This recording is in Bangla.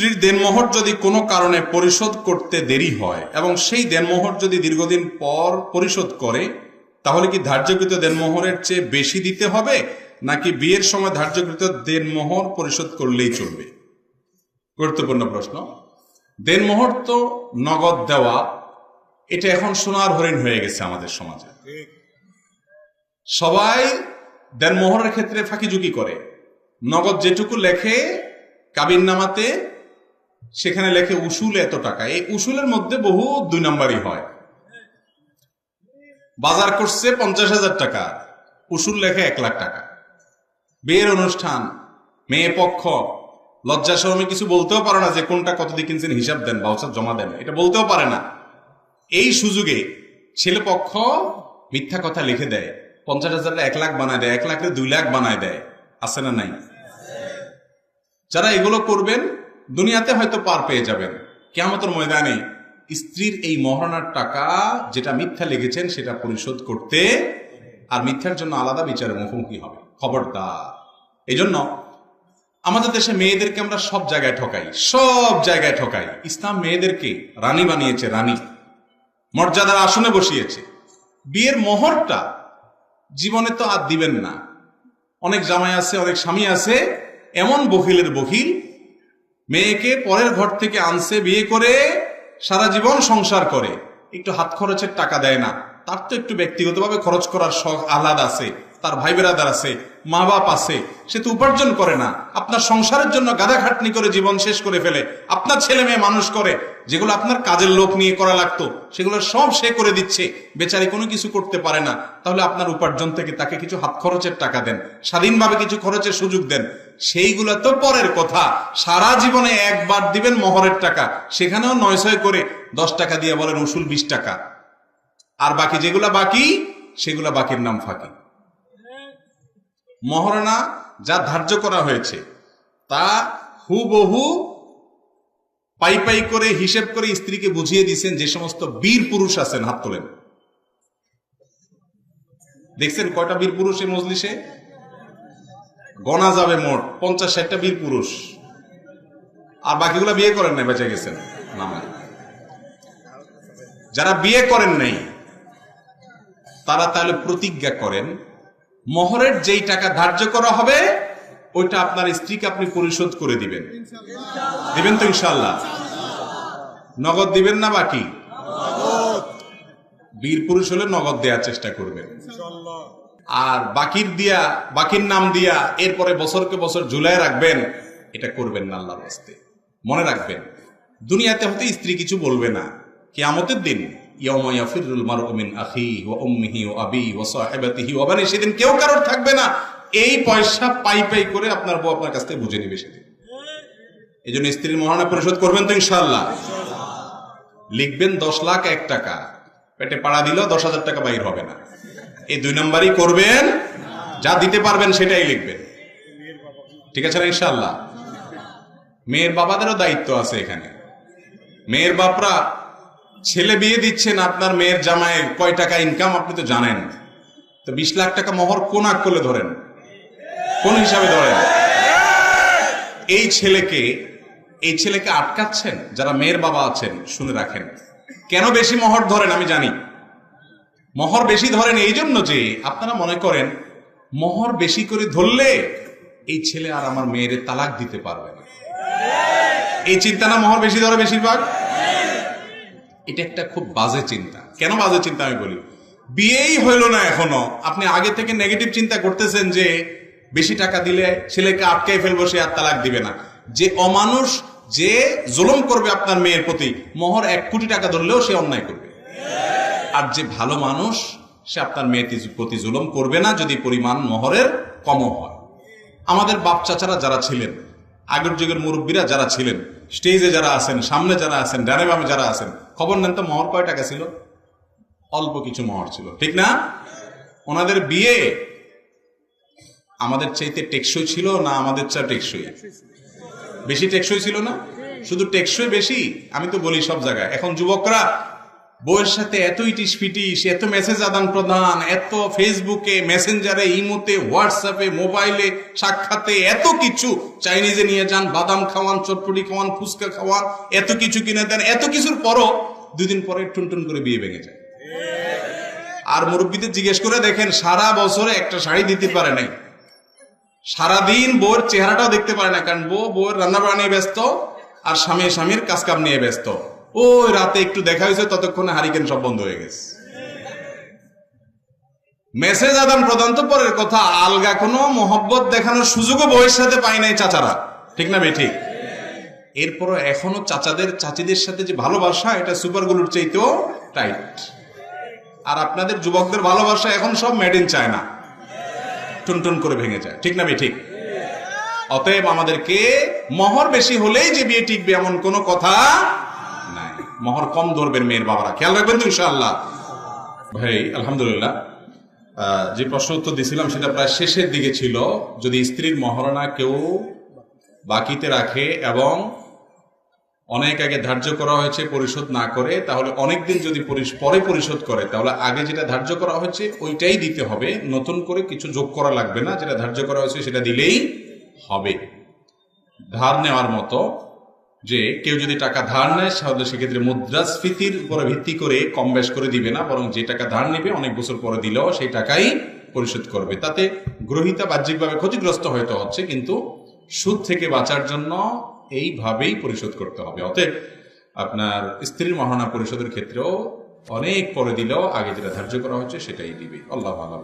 স্ত্রীর দেনমোহর যদি কোনো কারণে পরিশোধ করতে দেরি হয় এবং সেই দেনমোহর যদি দীর্ঘদিন পর পরিশোধ করে, তাহলে কি ধার্যকৃত দেনমোহরের চেয়ে বেশি দিতে হবে, নাকি বিয়ের সময় ধার্যকৃত দেনমোহর পরিশোধ করলেই চলবে? গুরুত্বপূর্ণ প্রশ্ন। দেনমোহর তো নগদ দেওয়া, এটা এখন সোনার হরিণ হয়ে গেছে আমাদের সমাজে। সবাই দেনমোহরের ক্ষেত্রে ফাঁকিঝুঁকি করে। নগদ যেটুকু লেখে কাবিননামাতে, সেখানে লেখে উসুল এত টাকা। এই উসুলের মধ্যে বহু 2 নম্বরই হয়। বাজার করছে 50,000 টাকা, উসুল লেখে 1 লাখ টাকা। বিয়ের অনুষ্ঠান, মেয়ে পক্ষ লজ্জা শরমে কিছু বলতেও পারে না যে কোনটা কত দিয়ে কিনছেন, হিসাব দেন, ভাউচার জমা দেন, এটা বলতেও পারে না। এই সুযোগে ছেলে পক্ষ মিথ্যা কথা লিখে দেয়, 50,000 1 লাখ বানায় দেয়, 1 লাখ 2 লাখ বানায় দেয়। আছে না নাই? যারা এগুলো করবেন দুনিয়াতে হয়তো পার পেয়ে যাবেন, কিয়ামতের ময়দানে স্ত্রীর এই মহারণার টাকা যেটা মিথ্যা লিখেছেন সেটা পরিশোধ করতে, আর মিথ্যার জন্য আলাদা বিচারের মুখোমুখি হবে। খবরদার। এই জন্য আমাদের দেশে মেয়েদেরকে আমরা সব জায়গায় ঠকাই, সব জায়গায় ঠকাই। ইসলাম মেয়েদেরকে রানী বানিয়েছে, রানী, মর্যাদার আসনে বসিয়েছে। বিয়ের মোহরটা জীবনে তো আর দিবেন না। অনেক জামাই আছে, অনেক স্বামী আছে, এমন বখিলের বখিল, মেয়েকে পরের ঘর থেকে আনছে বিয়ে করে, সারা জীবন সংসার করে, একটু হাত খরচের টাকা দেয় না। তার তো একটু ব্যক্তিগতভাবে খরচ করার শখ আহ্লাদ আছে, তার ভাই বেরাদার আছে, মা বাপ আছে, সে তো উপার্জন করে না। আপনার সংসারের জন্য গাদা খাটনি করে জীবন শেষ করে ফেলে, আপনার ছেলে মেয়ে মানুষ করে, যেগুলো আপনার কাজের লোক নিয়ে করা লাগতো সেগুলো সব সে করে দিচ্ছে, বেচারি কোনো কিছু করতে পারে না। তাহলে আপনার উপার্জন থেকে তাকে কিছু হাত খরচের টাকা দেন, স্বাধীনভাবে কিছু খরচের সুযোগ দেন। সেইগুলো তো পরের কথা। সারা জীবনে একবার দিবেন মোহরের টাকা, সেখানেও 900 করে 10 টাকা দিয়ে বলেন উসুল 20 টাকা, আর বাকি যেগুলা বাকি সেগুলা বাকির নাম ফাঁকি। মহারণা যা ধার্য করা হয়েছে তা হুবহু পাই পাই করে হিসেব করে স্ত্রীকে বুঝিয়ে দিয়েছেন। যে সমস্ত বীর পুরুষ আছেন, হাত তোলেন। দেখছেন কয়টা বীর পুরুষ এই মজলিসে? গণা যাবে মোট 50-60টা বীর পুরুষ। আর বাকিগুলা বিয়ে করেন নাই, বেঁচে গেছেন। যারা বিয়ে করেন নাই তারা তাহলে প্রতিজ্ঞা করেন, মোহরের যেই টাকা ধার্য করা হবে ওইটা আপনার স্ত্রীকে আপনি পরিশোধ করে দিবেন। দিবেন তো ইনশাআল্লাহ? নগদ দিবেন না বাকি? বীর পুরুষ হলে নগদ দেওয়ার চেষ্টা করবেন। আর বাকির নাম দিয়া এরপরে বছরকে বছর ঝুলায় রাখবেন, এটা করবেন না আল্লাহর রাস্তায়। মনে রাখবেন, দুনিয়াতে হতে স্ত্রী কিছু বলবে না। কিয়ামতের দিন ইয়াউমা ইয়াফিরুল মারউ মিন আখিহি ওয়া উম্মিহি ওয়া আবিহি ওয়া সাহিবাতিহি ওয়া বানিহি, সেদিন কেউ কারোর থাকবে না। এই পয়সা পাই পাই করে আপনার বউ আপনার কাছ থেকে বুঝে নেবে সেদিন। এই জন্য স্ত্রীর মহারণা পরিশোধ করবেন তো ইনশাআল্লাহ? লিখবেন 10 লাখ 1 টাকা, পেটে পাড়া দিলেও 10,000 টাকা বাইর হবে না। এই 2 নম্বরই করবেন। যা দিতে পারবেন সেটাই লিখবেন, ঠিক আছে না ইনশাআল্লাহ? মেয়ের বাবাদেরও দায়িত্ব আছে এখানে। মেয়ের বাপরা ছেলে বিয়ে দিচ্ছেন, আপনার মেয়ের জামাইয়ের কয় টাকা ইনকাম আপনি তো জানেন। তো 20 লাখ টাকা মোহর কোন আকলে ধরেন, কোন হিসাবে ধরেন? এই ছেলেকে আটকাচ্ছেন। যারা মেয়ের বাবা আছেন শুনে রাখেন, কেন বেশি মোহর ধরেন আমি জানি। মোহর বেশি ধরেন এই জন্য যে আপনারা মনে করেন মোহর বেশি করে ধরলে এই ছেলে আর আমার মেয়ের তালাক দিতে পারবে না। এই চিন্তা না মোহর বেশি ধরে বেশিরভাগ? এটা একটা খুব বাজে চিন্তা। কেন বাজে চিন্তা আমি বলি, বিয়েই হইল না এখনো, আপনি আগে থেকে নেগেটিভ চিন্তা করতেছেন যে বেশি টাকা দিলে ছেলেকে আটকাই ফেলবো, সে আর তালাক দিবে না। যে অমানুষ, যে জুলুম করবে আপনার মেয়ের প্রতি, মোহর 1 কোটি টাকা ধরলেও সে অন্যায় করবে। আর যে ভালো মানুষ, সে আপনার মেয়ের প্রতি জুলুম করবে না যদি পরিমাণ মোহরের কমও হয়। আমাদের বাপ চাচারা যারা ছিলেন, আগের যুগের মুরব্বীরা যারা ছিলেন, স্টেজে যারা আছেন, সামনে যারা আছেন, ডানে বামে যারা আছেন, খবর নেন তো মোহর কয় টাকা ছিল? অল্প কিছু মোহর ছিল, ঠিক না? ওনাদের বিয়ে আমাদের চাইতে টেকসই ছিল না আমাদের চা টেকসই? বেশি টেকসই ছিল না? শুধু টেকসই বেশি? আমি তো বলি সব জায়গায় এখন যুবকরা বউয়ের সাথে এত ইটিস পিটিস, এত মেসেজ আদান প্রদান, এত ফেসবুকে, মেসেঞ্জারে, ইমোতে, হোয়াটসঅ্যাপে, মোবাইলে, সাক্ষাতে, এত কিছু, চাইনিজে নিয়ে যান, বাদাম খাওয়ান, চটপটি খাওয়ান, ফুচকা খাওয়ান, এত কিছু কিনে দেন, এত কিছুর পরও 2 দিন পরে টুনটুন করে বিয়ে ভেঙে যায়। আর মুরব্বীদের জিজ্ঞেস করে দেখেন, সারা বছরে একটা শাড়ি দিতে পারে নাই, সারাদিন বউয়ের চেহারাটাও দেখতে পারে না, কারণ বউয়ের রান্না বান্না নিয়ে ব্যস্ত আর স্বামীর কাজকাম নিয়ে ব্যস্ত। ওই রাতে একটু দেখা হয়েছে, ততক্ষণে হারিকেন সব বন্ধ হয়ে গেছে। মেসেজ আদান প্রদান তো পরের কথা, আলগা কোনো মহব্বত দেখানোর সুযোগও বউয়ের সাথে পাই নাই চাচারা, ঠিক না বে ঠিক? এরপরও এখনো চাচিদের সাথে যে ভালোবাসা, এটা সুপারগুলোর চাইতেও টাইট। আর আপনাদের যুবকদের ভালোবাসা এখন সব মেড ইন চায়না, টুনটুন করে ভেঙে যায়, ঠিক না বে ঠিক? অতএব আমাদেরকে মোহর বেশি হলেই যে বিয়ে টিকবে এমন কোনো কথা নাই। মোহর কম ধরবেন মেয়ের বাবারা, খেয়াল রাখবেন তো ইনশাআল্লাহ। ভাই আলহামদুলিল্লাহ, যে প্রশ্ন উত্তর দিয়েছিলাম সেটা প্রায় শেষের দিকে ছিল। যদি স্ত্রীর মহারণা কেউ বাকিতে রাখে এবং অনেক আগে ধার্য করা হয়েছে পরিশোধ না করে, তাহলে অনেকদিন যদি পরে পরিশোধ করে, তাহলে আগে যেটা ধার্য করা হয়েছে ওইটাই দিতে হবে, নতুন করে কিছু যোগ করা লাগবে না। যেটা ধার্য করা হয়েছে সেটা দিলেই হবে। ধার নেওয়ার মতো, যে কেউ যদি টাকা ধার নেয় তাহলে সেক্ষেত্রে মুদ্রাস্ফীতির উপরে ভিত্তি করে কম বেশ করে দিবে না, বরং যে টাকা ধার নেবে অনেক বছর পরে দিলেও সেই টাকাই পরিশোধ করবে। তাতে গ্রহীতা বাহ্যিকভাবে ক্ষতিগ্রস্ত হয়তো হচ্ছে, কিন্তু সুদ থেকে বাঁচার জন্য এইভাবেই পরিশোধ করতে হবে। অতএব আপনার স্ত্রীর মহারণা পরিশোধের ক্ষেত্রেও অনেক পরে দিলেও আগে যেটা ধার্য করা হচ্ছে সেটাই দিবে। আল্লাহ আল্লাহ।